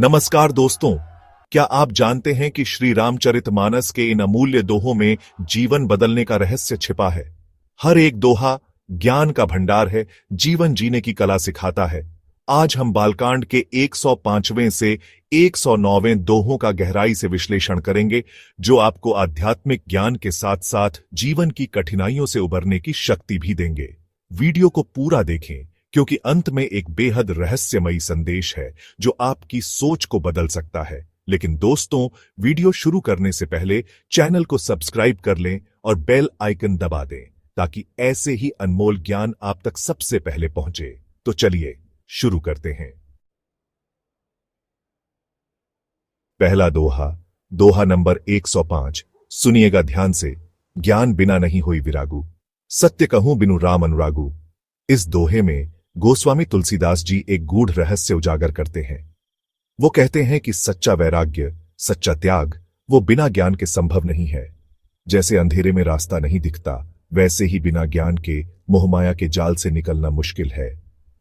नमस्कार दोस्तों, क्या आप जानते हैं कि श्री रामचरितमानस के इन अमूल्य दोहों में जीवन बदलने का रहस्य छिपा है। हर एक दोहा ज्ञान का भंडार है, जीवन जीने की कला सिखाता है। आज हम बालकांड के 105वें से 109वें दोहों का गहराई से विश्लेषण करेंगे, जो आपको आध्यात्मिक ज्ञान के साथ साथ जीवन की कठिनाइयों से उबरने की शक्ति भी देंगे। वीडियो को पूरा देखें, क्योंकि अंत में एक बेहद रहस्यमयी संदेश है जो आपकी सोच को बदल सकता है। लेकिन दोस्तों, वीडियो शुरू करने से पहले चैनल को सब्सक्राइब कर लें और बेल आइकन दबा दें, ताकि ऐसे ही अनमोल ज्ञान आप तक सबसे पहले पहुंचे। तो चलिए शुरू करते हैं। पहला दोहा नंबर 105। सुनिएगा ध्यान से। ज्ञान बिना नहीं हुई विरागु, सत्य कहूं बिनु राम अनुरागु। इस दोहे में गोस्वामी तुलसीदास जी एक गूढ़ रहस्य उजागर करते हैं। वो कहते हैं कि सच्चा वैराग्य, सच्चा त्याग, वो बिना ज्ञान के संभव नहीं है। जैसे अंधेरे में रास्ता नहीं दिखता, वैसे ही बिना ज्ञान के मोहमाया के जाल से निकलना मुश्किल है।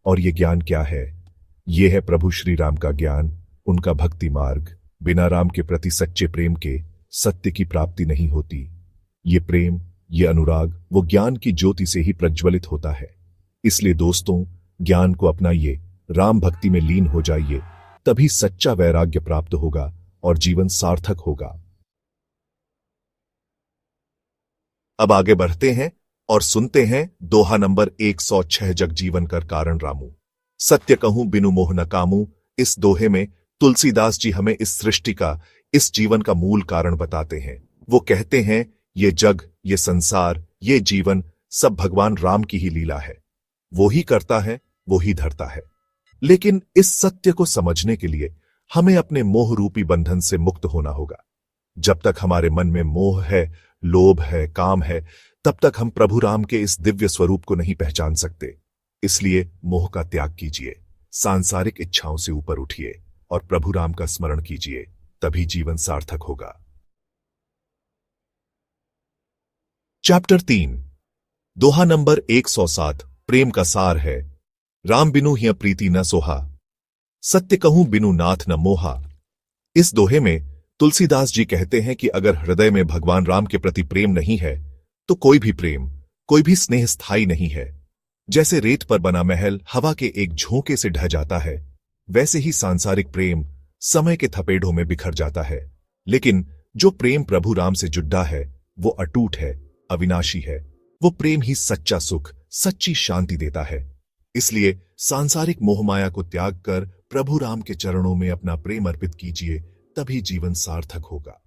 और ये ज्ञान क्या है? ये है प्रभु श्री राम का ज्ञान, उनका भक्ति मार्ग। बिना राम के प्रति सच्चे प्रेम के सत्य की प्राप्ति नहीं होती। ये प्रेम, ये अनुराग वो ज्ञान की ज्योति से ही प्रज्वलित होता है। इसलिए दोस्तों, ज्ञान को अपनाइए, राम भक्ति में लीन हो जाइए, तभी सच्चा वैराग्य प्राप्त होगा और जीवन सार्थक होगा। अब आगे बढ़ते हैं और सुनते हैं दोहा नंबर 106। जगजीवन कर कारण रामू, सत्य कहूं बिनु मोह न कामू। इस दोहे में तुलसीदास जी हमें इस सृष्टि का, इस जीवन का मूल कारण बताते हैं। वो कहते हैं, ये जग, ये संसार, ये जीवन सब भगवान राम की ही लीला है। वो ही करता है, वो ही धरता है। लेकिन इस सत्य को समझने के लिए हमें अपने मोह रूपी बंधन से मुक्त होना होगा। जब तक हमारे मन में मोह है, लोभ है, काम है, तब तक हम प्रभु राम के इस दिव्य स्वरूप को नहीं पहचान सकते। इसलिए मोह का त्याग कीजिए, सांसारिक इच्छाओं से ऊपर उठिए और प्रभु राम का स्मरण कीजिए, तभी जीवन सार्थक होगा। चैप्टर 3, दोहा नंबर 107। प्रेम का सार है। राम बिनु हिय प्रीति न सोहा, सत्य कहूं बिनु नाथ न मोहा। इस दोहे में तुलसीदास जी कहते हैं कि अगर हृदय में भगवान राम के प्रति प्रेम नहीं है, तो कोई भी प्रेम, कोई भी स्नेह स्थायी नहीं है। जैसे रेत पर बना महल हवा के एक झोंके से ढह जाता है, वैसे ही सांसारिक प्रेम समय के थपेड़ों में बिखर जाता है। लेकिन जो प्रेम प्रभु राम से जुड़ा है, वो अटूट है, अविनाशी है। वो प्रेम ही सच्चा सुख, सच्ची शांति देता है। इसलिए सांसारिक मोहमाया को त्याग कर प्रभु राम के चरणों में अपना प्रेम अर्पित कीजिए, तभी जीवन सार्थक होगा।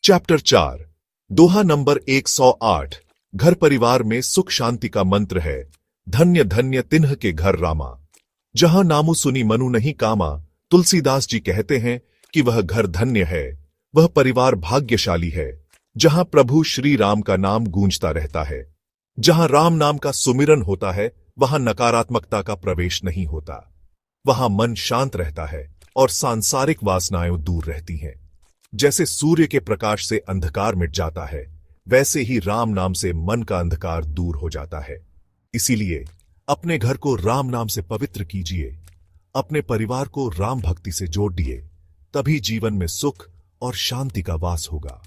चैप्टर 4, दोहा नंबर 108। घर परिवार में सुख शांति का मंत्र है। धन्य धन्य तिन्ह के घर रामा, जहां नामु सुनी मनु नहीं कामा। तुलसीदास जी कहते हैं कि वह घर धन्य है, वह परिवार भाग्यशाली है, जहां प्रभु श्री राम का नाम गूंजता रहता है। जहां राम नाम का सुमिरन होता है, वहां नकारात्मकता का प्रवेश नहीं होता। वहां मन शांत रहता है और सांसारिक वासनाएं दूर रहती हैं। जैसे सूर्य के प्रकाश से अंधकार मिट जाता है, वैसे ही राम नाम से मन का अंधकार दूर हो जाता है। इसीलिए अपने घर को राम नाम से पवित्र कीजिए, अपने परिवार को राम भक्ति से जोड़िए, तभी जीवन में सुख और शांति का वास होगा।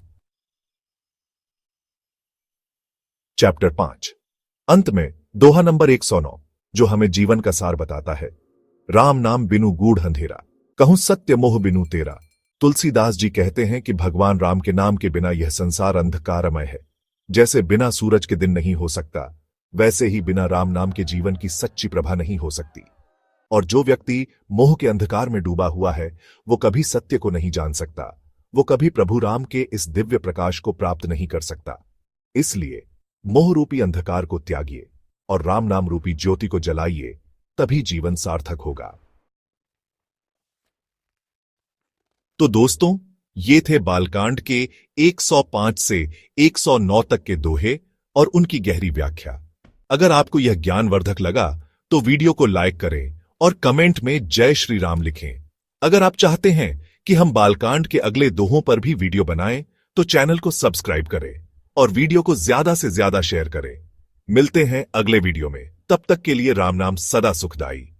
चैप्टर 5, अंत में दोहा नंबर 109, जो हमें जीवन का सार बताता है। राम नाम बिनु गूढ़ अंधेरा, कहूं सत्य मोह बिनु तेरा। तुलसीदास जी कहते हैं कि भगवान राम के नाम के बिना यह संसार अंधकारमय है। जैसे बिना सूरज के दिन नहीं हो सकता, वैसे ही बिना राम नाम के जीवन की सच्ची प्रभा नहीं हो सकती। और जो व्यक्ति मोह के अंधकार में डूबा हुआ है, वो कभी सत्य को नहीं जान सकता, वो कभी प्रभु राम के इस दिव्य प्रकाश को प्राप्त नहीं कर सकता। इसलिए मोह रूपी अंधकार को त्यागिए और राम नाम रूपी ज्योति को जलाइए, तभी जीवन सार्थक होगा। तो दोस्तों, ये थे बालकांड के 105 से 109 तक के दोहे और उनकी गहरी व्याख्या। अगर आपको यह ज्ञानवर्धक लगा तो वीडियो को लाइक करें और कमेंट में जय श्री राम लिखें। अगर आप चाहते हैं कि हम बालकांड के अगले दोहों पर भी वीडियो बनाएं, तो चैनल को सब्सक्राइब करें और वीडियो को ज्यादा से ज्यादा शेयर करें। मिलते हैं अगले वीडियो में, तब तक के लिए राम नाम सदा सुखदाई।